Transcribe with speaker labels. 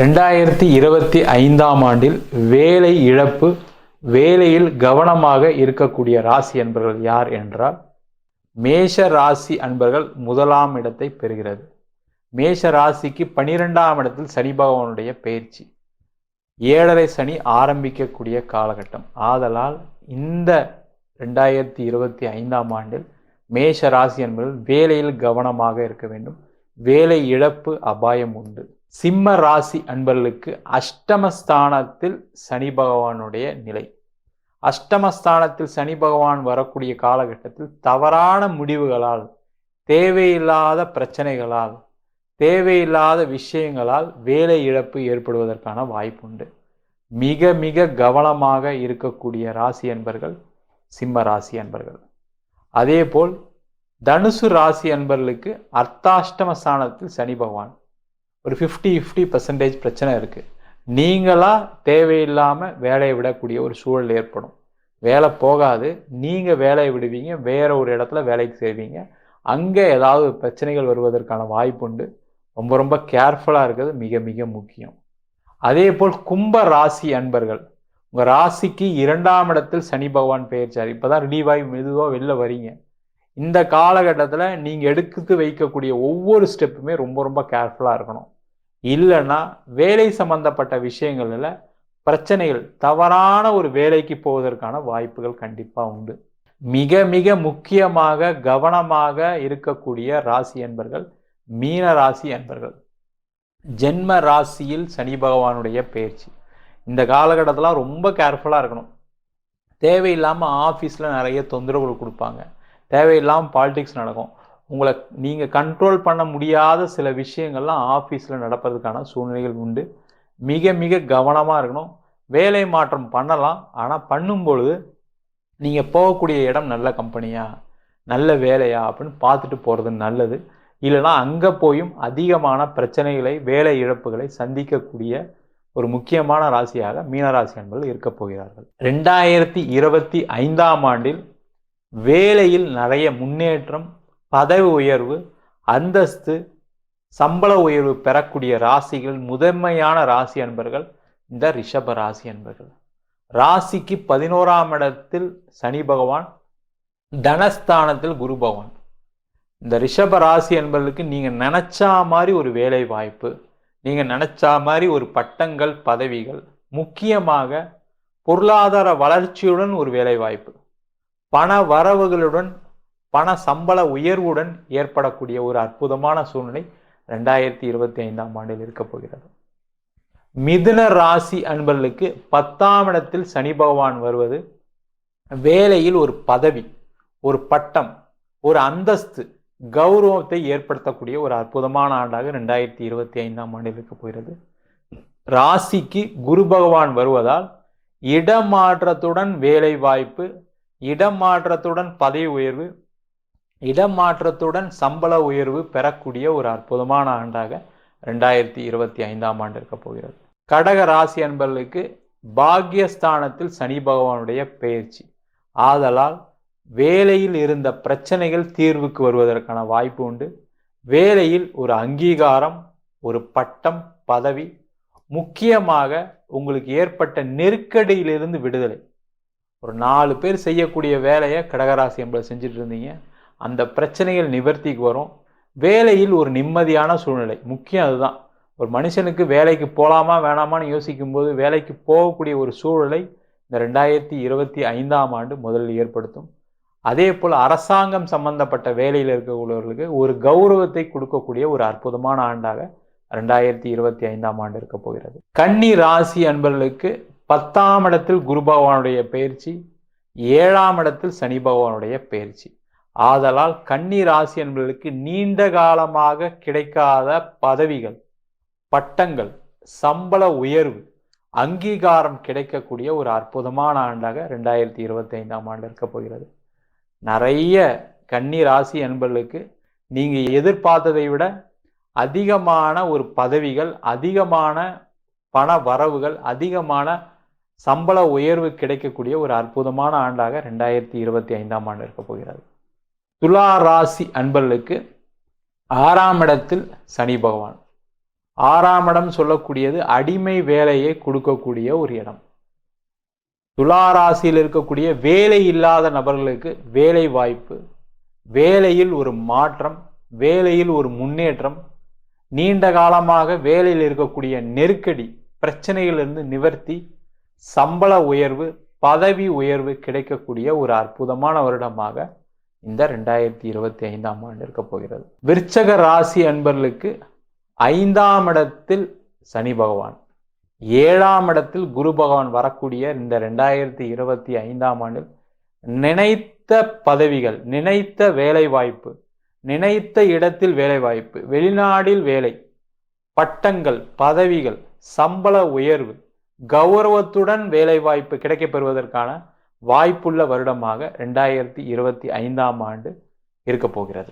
Speaker 1: 2025ஆம் ஆண்டில் வேலை இழப்பு, வேலையில் கவனமாக இருக்கக்கூடிய ராசி அன்பர்கள் யார் என்றால் மேஷ ராசி அன்பர்கள் முதலாம் இடத்தை பெறுகிறது. மேஷ ராசிக்கு 12ஆம் இடத்தில் சனி பகவானுடைய பயிற்சி, 7.5 சனி ஆரம்பிக்கக்கூடிய காலகட்டம். ஆதலால் இந்த 2025ஆம் ஆண்டில் மேஷ ராசி அன்பர்கள் வேலையில் கவனமாக இருக்க வேண்டும். வேலை இழப்பு அபாயம் உண்டு. சிம்ம ராசி அன்பர்களுக்கு அஷ்டமஸ்தானத்தில் சனி பகவானுடைய நிலை. அஷ்டமஸ்தானத்தில் சனி பகவான் வரக்கூடிய காலகட்டத்தில் தவறான முடிவுகளால், தேவையில்லாத பிரச்சனைகளால், தேவையில்லாத விஷயங்களால் வேலை இழப்பு ஏற்படுவதற்கான வாய்ப்புண்டு. மிக மிக கவனமாக இருக்கக்கூடிய ராசி அன்பர்கள் சிம்ம ராசி அன்பர்கள். அதேபோல் தனுசு ராசி அன்பர்களுக்கு அர்த்தாஷ்டம ஸ்தானத்தில் சனி பகவான். ஒரு 50% பிரச்சனை இருக்குது. நீங்களாக தேவையில்லாமல் வேலையை விடக்கூடிய ஒரு சூழல் ஏற்படும். வேலை போகாது, நீங்கள் வேலையை விடுவீங்க, வேறு ஒரு இடத்துல வேலைக்கு செய்வீங்க. அங்கே ஏதாவது பிரச்சனைகள் வருவதற்கான வாய்ப்புண்டு. ரொம்ப ரொம்ப கேர்ஃபுல்லாக இருக்கிறது மிக மிக முக்கியம். அதே போல் கும்ப ராசி அன்பர்கள், உங்கள் ராசிக்கு 2ஆம் இடத்தில் சனி பகவான் பெயர்ச்சார். இப்போ தான் ரிலீவ் ஆகி மெதுவாக வெளில வரீங்க. இந்த காலகட்டத்தில் நீங்கள் எடுத்து வைக்கக்கூடிய ஒவ்வொரு ஸ்டெப்புமே ரொம்ப ரொம்ப கேர்ஃபுல்லாக இருக்கணும். இல்லைன்னா வேலை சம்பந்தப்பட்ட விஷயங்களில் பிரச்சனைகள், தவறான ஒரு வேலைக்கு போவதற்கான வாய்ப்புகள் கண்டிப்பாக உண்டு. மிக மிக முக்கியமாக கவனமாக இருக்கக்கூடிய ராசி அன்பர்கள் மீன ராசி அன்பர்கள். ஜென்ம ராசியில் சனி பகவானுடைய பயிற்சி. இந்த காலகட்டத்தில் ரொம்ப கேர்ஃபுல்லாக இருக்கணும். தேவையில்லாமல் ஆஃபீஸில் நிறைய தொந்தரவுகள் கொடுப்பாங்க. தேவையில்லாமல் பாலிடிக்ஸ் நடக்கும். உங்களை நீங்கள் கண்ட்ரோல் பண்ண முடியாத சில விஷயங்கள்லாம் ஆஃபீஸில் நடப்பதற்கான சூழ்நிலைகள் உண்டு. மிக மிக கவனமாக இருக்கணும். வேலை மாற்றம் பண்ணலாம், ஆனால் பண்ணும்பொழுது நீங்கள் போகக்கூடிய இடம் நல்ல கம்பெனியா, நல்ல வேலையா அப்படின்னு பார்த்துட்டு போகிறது நல்லது. இல்லைனா அங்கே போயும் அதிகமான பிரச்சனைகளை, வேலை இழப்புகளை சந்திக்கக்கூடிய ஒரு முக்கியமான ராசியாக மீனராசி என்பது இருக்க போகிறார்கள். 2025ஆம் ஆண்டில் வேலையில் நிறைய முன்னேற்றம், பதவி உயர்வு, அந்தஸ்து, சம்பள உயர்வு பெறக்கூடிய ராசிகள் முதன்மையான ராசி அன்பர்கள் இந்த ரிஷப ராசி அன்பர்கள். ராசிக்கு 11ஆம் இடத்தில் சனி பகவான், தனஸ்தானத்தில் குரு பகவான். இந்த ரிஷப ராசி அன்பர்களுக்கு நீங்கள் நினச்சா மாதிரி ஒரு வேலை வாய்ப்பு, நீங்கள் நினச்சா மாதிரி ஒரு பட்டங்கள், பதவிகள், முக்கியமாக பொருளாதார வளர்ச்சியுடன் ஒரு வேலை வாய்ப்பு, பண வரவுகளுடன், பண சம்பள உயர்வுடன் ஏற்படக்கூடிய ஒரு அற்புதமான சூழ்நிலை 2025ஆம் ஆண்டில் இருக்க போகிறது. மிதுன ராசி அன்பர்களுக்கு 10ஆம் இடத்தில் சனி பகவான் வருவது வேலையில் ஒரு பதவி, ஒரு பட்டம், ஒரு அந்தஸ்து, கௌரவத்தை ஏற்படுத்தக்கூடிய ஒரு அற்புதமான ஆண்டாக 2025ஆம் ஆண்டில் இருக்க போகிறது. ராசிக்கு குரு பகவான் வருவதால் இடமாற்றத்துடன் வேலை வாய்ப்பு, இடமாற்றத்துடன் பதவி உயர்வு, இடமாற்றத்துடன் சம்பள உயர்வு பெறக்கூடிய ஒரு அற்புதமான ஆண்டாக 2025ஆம் ஆண்டு இருக்க போகிறது. கடக ராசி அன்பர்களுக்கு பாக்யஸ்தானத்தில் சனி பகவானுடைய பெயர்ச்சி. ஆதலால் வேலையில் இருந்த பிரச்சனைகள் தீர்வுக்கு வருவதற்கான வாய்ப்பு உண்டு. வேலையில் ஒரு அங்கீகாரம், ஒரு பட்டம், பதவி, முக்கியமாக உங்களுக்கு ஏற்பட்ட நெருக்கடியிலிருந்து விடுதலை. ஒரு 4 பேர் செய்யக்கூடிய வேலையை கடகராசி என்பது செஞ்சுட்டு இருந்தீங்க, அந்த பிரச்சனைகள் நிவர்த்திக்கு வரும். வேலையில் ஒரு நிம்மதியான சூழ்நிலை முக்கியம். அதுதான் ஒரு மனுஷனுக்கு வேலைக்கு போகலாமா வேணாமான்னு யோசிக்கும்போது வேலைக்கு போகக்கூடிய ஒரு சூழலை இந்த 2025ஆம் ஆண்டு முதலில் ஏற்படுத்தும். அதே போல் அரசாங்கம் சம்பந்தப்பட்ட வேலையில் இருக்கக்கூடியவர்களுக்கு ஒரு கௌரவத்தை கொடுக்கக்கூடிய ஒரு அற்புதமான ஆண்டாக 2025ஆம் ஆண்டு இருக்க போகிறது. கன்னி ராசி அன்பர்களுக்கு 10ஆம் இடத்தில் குரு பகவானுடைய பயிற்சி, 7ஆம் இடத்தில் சனி பகவானுடைய பயிற்சி. ஆதலால் கன்னி ராசி என்பவர்களுக்கு நீண்ட காலமாக கிடைக்காத பதவிகள், பட்டங்கள், சம்பள உயர்வு, அங்கீகாரம் கிடைக்கக்கூடிய ஒரு அற்புதமான ஆண்டாக 2025ஆம் ஆண்டு இருக்க போகிறது. நிறைய கன்னி ராசி என்பவர்களுக்கு நீங்கள் எதிர்பார்த்ததை விட அதிகமான ஒரு பதவிகள், அதிகமான பண வரவுகள், அதிகமான சம்பள உயர்வு கிடைக்கக்கூடிய ஒரு அற்புதமான ஆண்டாக 2025ஆம் ஆண்டு இருக்க போகிறது. துலா ராசி அன்பர்களுக்கு 6ஆம் இடத்தில் சனி பகவான். 6ஆம் இடம் சொல்லக்கூடியது அடிமை வேலையை கொடுக்கக்கூடிய ஒரு இடம். துலா ராசியில் இருக்கக்கூடிய வேலை இல்லாத நபர்களுக்கு வேலை வாய்ப்பு, வேலையில் ஒரு மாற்றம், வேலையில் ஒரு முன்னேற்றம், நீண்ட காலமாக வேலையில் இருக்கக்கூடிய நெருக்கடி பிரச்சனைகளிலிருந்து நிவர்த்தி, சம்பள உயர்வு, பதவி உயர்வு கிடைக்கக்கூடிய ஒரு அற்புதமான வருடமாக இந்த 2025ஆம் ஆண்டு இருக்க போகிறது. விருச்சக ராசி அன்பர்களுக்கு 5ஆம் இடத்தில் சனி பகவான், 7ஆம் இடத்தில் குரு பகவான் வரக்கூடிய இந்த 2025ஆம் ஆண்டில் நினைத்த பதவிகள், நினைத்த வேலை வாய்ப்பு, நினைத்த இடத்தில் வேலை வாய்ப்பு, வெளிநாட்டில் வேலை, பட்டங்கள், பதவிகள், சம்பள உயர்வு, கௌரவத்துடன் வேலை வாய்ப்பு கிடைக்கப் பெறுவதற்கான வாய்ப்புள்ள வருடமாக 2025ஆம் ஆண்டு இருக்க போகிறது.